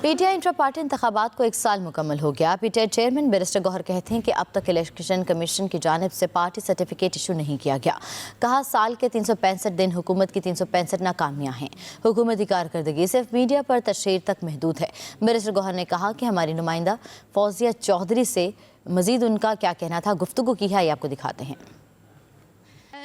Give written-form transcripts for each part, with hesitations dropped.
PTI intra party इंतखाबात को 1 साल मुकम्मल हो गया। पीटीआई चेयरमैन बैरिस्टर गौहर कहते हैं कि अब तक इलेक्शन कमीशन की जानिब से पार्टी सर्टिफिकेट इशू नहीं किया गया। कहा साल के 365 दिन हुकूमत की 365 नाकामियां हैं। हुकूमती कारकर्दगी सिर्फ मीडिया पर तशहीर तक महदूद है। बैरिस्टर गौहर ने कहा कि हमारी नुमाइंदा फौजिया चौधरी से मजीद उनका क्या कहना था, गुफ्तगू की है, आपको दिखाते हैं।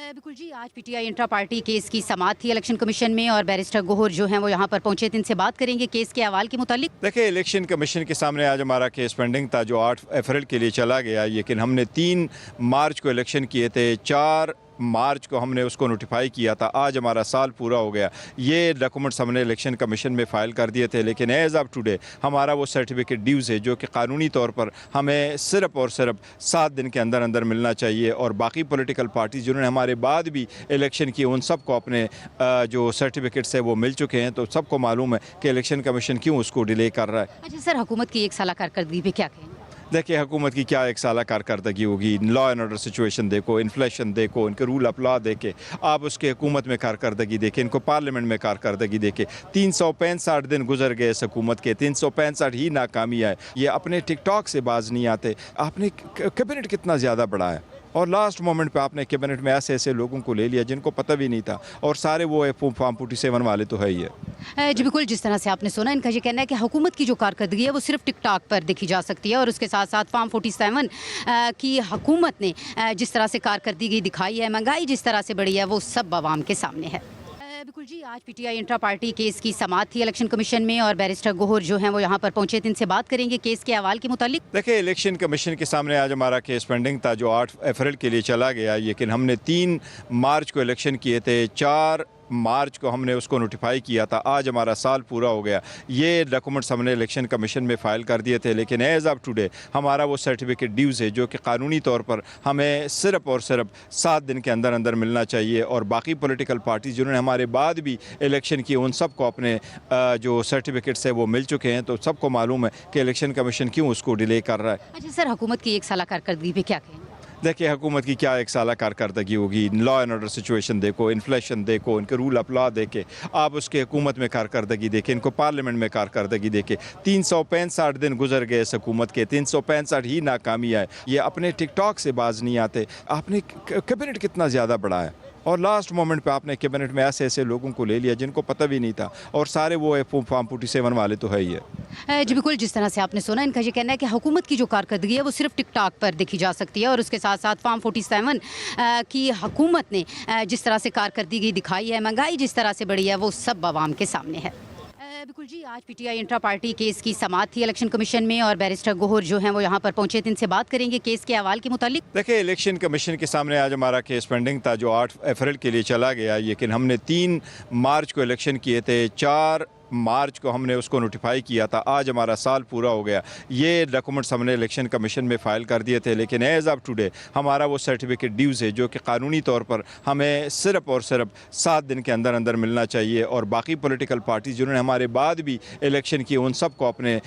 बिल्कुल जी, आज पीटीआई इंट्रा पार्टी केस की समाअत थी इलेक्शन कमीशन में और बैरिस्टर गौहर जो हैं वो यहाँ पर पहुंचे थे। इनसे बात करेंगे केस के अहवाल के मुतालिक। देखिए, इलेक्शन कमीशन के सामने आज हमारा केस पेंडिंग था जो 8 अप्रैल के लिए चला गया, लेकिन हमने 3 मार्च को इलेक्शन किए थे, 4 मार्च को हमने उसको नोटिफाई किया था। आज हमारा साल पूरा हो गया। ये डॉक्यूमेंट्स हमने इलेक्शन कमीशन में फ़ाइल कर दिए थे, लेकिन एज़ ऑफ टुडे हमारा वो सर्टिफिकेट ड्यूज़ है जो कि कानूनी तौर पर हमें सिर्फ और सिर्फ 7 दिन के अंदर अंदर मिलना चाहिए। और बाकी पॉलिटिकल पार्टीज जिन्होंने हमारे बाद भी इलेक्शन किए उन सबको अपने जो सर्टिफिकेट्स है वो मिल चुके हैं। तो सबको मालूम है कि इलेक्शन कमीशन क्यों उसको डिले कर रहा है। अच्छा सर, हुकूमत की 1 साल कारकर्दगी पे क्या कहें? देखिए, हुकूमत की क्या 1 साल कारकर्दगी होगी। लॉ एंड ऑर्डर सिचुएशन देखो, इन्फ्लेशन देखो, इनके रूल ऑफ लॉ देखे, आप उसके हुकूमत में कारकर्दगी देखें, इनको पार्लियामेंट में कारकर्दगी देखे। 365 दिन गुजर गए इस हुकूमत के, 365 ही नाकामी है। ये अपने टिकटॉक से बाज नहीं आते। आपने कैबिनेट कितना ज़्यादा बड़ा है और लास्ट मोमेंट पे आपने कैबिनेट में ऐसे ऐसे लोगों को ले लिया जिनको पता भी नहीं था, और सारे वो फॉर्म 47 वाले तो है ही है। जी बिल्कुल, जिस तरह से आपने सुना, इनका ये कहना है कि हुकूमत की जो कारकर्दगी है वो सिर्फ टिकटॉक पर देखी जा सकती है और उसके साथ साथ फॉर्म 47 की हुकूमत ने जिस तरह से कारकर्दगी दिखाई है, महंगाई जिस तरह से बढ़ी है, वो सब आवाम के सामने है। बिल्कुल जी, आज पीटीआई इंट्रा पार्टी केस की समाअत थी इलेक्शन कमीशन में और बैरिस्टर गौहर जो हैं वो यहाँ पर पहुंचे थे। इनसे बात करेंगे केस के अहवाल के मुतालिक। देखिए, इलेक्शन कमीशन के सामने आज हमारा केस पेंडिंग था जो 8 अप्रैल के लिए चला गया, लेकिन हमने 3 मार्च को इलेक्शन किए थे, 4 मार्च को हमने उसको नोटिफाई किया था। आज हमारा साल पूरा हो गया। ये डॉक्यूमेंट्स हमने इलेक्शन कमीशन में फ़ाइल कर दिए थे, लेकिन एज़ ऑफ टुडे हमारा वो सर्टिफिकेट ड्यूज़ है जो कि कानूनी तौर पर हमें सिर्फ और सिर्फ 7 दिन के अंदर अंदर मिलना चाहिए। और बाकी पॉलिटिकल पार्टीज जिन्होंने हमारे बाद भी इलेक्शन किए उन सबको अपने जो सर्टिफिकेट्स है वो मिल चुके हैं। तो सबको मालूम है कि इलेक्शन कमीशन क्यों उसको डिले कर रहा है। अच्छा सर, हुकूमत की 1 साल कारकर्दगी पे क्या कहें? देखिए, हुकूमत की क्या 1 साल कारकर्दगी होगी। लॉ एंड ऑर्डर सिचुएशन देखो, इन्फ्लेशन देखो, इनके रूल ऑफ लॉ देखे, आप उसके हुकूमत में कारकर्दगी देखें, इनको पार्लियामेंट में कारकर्दगी देखे। 365 दिन गुजर गए इस हुकूमत के, 365 ही नाकामी है। ये अपने टिकटॉक से बाज नहीं आते। आपने कैबिनेट कितना ज़्यादा बड़ा है और लास्ट मोमेंट पे आपने कैबिनेट में ऐसे ऐसे लोगों को ले लिया जिनको पता भी नहीं था, और सारे वो फॉर्म 47 वाले तो है ही है। जी बिल्कुल, जिस तरह से आपने सुना, इनका ये कहना है कि हुकूमत की जो कारकर्दगी है वो सिर्फ टिकटॉक पर देखी जा सकती है और उसके साथ साथ फॉर्म 47 की हुकूमत ने जिस तरह से कारकर्दगी दिखाई है, महंगाई जिस तरह से बढ़ी है, वो सब आवाम के सामने है। बिल्कुल जी, आज पीटीआई इंट्रा पार्टी केस की समाअत थी इलेक्शन कमीशन में और बैरिस्टर गौहर जो हैं वो यहाँ पर पहुंचे थे। इनसे बात करेंगे केस के अहवाल के मुतालिक। देखिए, इलेक्शन कमीशन के सामने आज हमारा केस पेंडिंग था जो 8 अप्रैल के लिए चला गया, लेकिन हमने 3 मार्च को इलेक्शन किए थे, 4 मार्च को हमने उसको नोटिफाई किया था। आज हमारा साल पूरा हो गया। ये डॉक्यूमेंट्स हमने इलेक्शन कमीशन में फ़ाइल कर दिए थे, लेकिन एज़ ऑफ टुडे हमारा वो सर्टिफिकेट ड्यूज़ है जो कि कानूनी तौर पर हमें सिर्फ और सिर्फ 7 दिन के अंदर अंदर मिलना चाहिए। और बाकी पॉलिटिकल पार्टीज जिन्होंने हमारे बाद भी इलेक्शन किए उन सबको अपने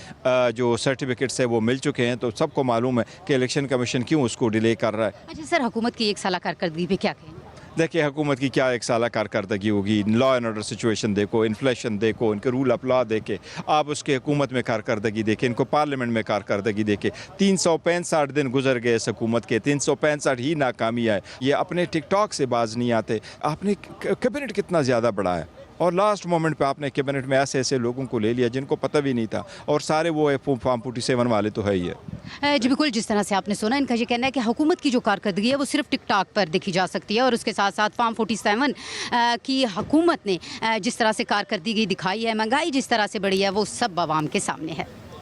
जो सर्टिफिकेट्स है वो मिल चुके हैं। तो सबको मालूम है कि इलेक्शन कमीशन क्यों उसको डिले कर रहा है। अच्छा सर, हुकूमत की 1 साल कारकर्दगी पे क्या कहें? देखिए, हुकूमत की क्या 1 साल कारकर्दगी होगी। लॉ एंड ऑर्डर सिचुएशन देखो, इन्फ्लेशन देखो, इनके रूल ऑफ लॉ देखे, आप उसके हुकूमत में कारकर्दगी देखें, इनको पार्लियामेंट में कारकर्दगी देखे। 365 दिन गुजर गए इस हुकूमत के, 365 ही नाकामी है। ये अपने टिकटॉक से बाज नहीं आते। आपने कैबिनेट कितना ज़्यादा बड़ा है और लास्ट मोमेंट पे आपने कैबिनेट में ऐसे ऐसे लोगों को ले लिया जिनको पता भी नहीं था, और सारे वो फॉर्म 47 वाले तो है ही है। जी बिल्कुल, जिस तरह से आपने सुना, इनका ये कहना है कि हुकूमत की जो कारकर्दगी है वो सिर्फ टिकटॉक पर देखी जा सकती है और उसके साथ साथ फॉर्म 47 की हुकूमत ने जिस तरह से कारकर्दगी दिखाई है, महंगाई जिस तरह से बढ़ी है, वो सब आवाम के सामने है।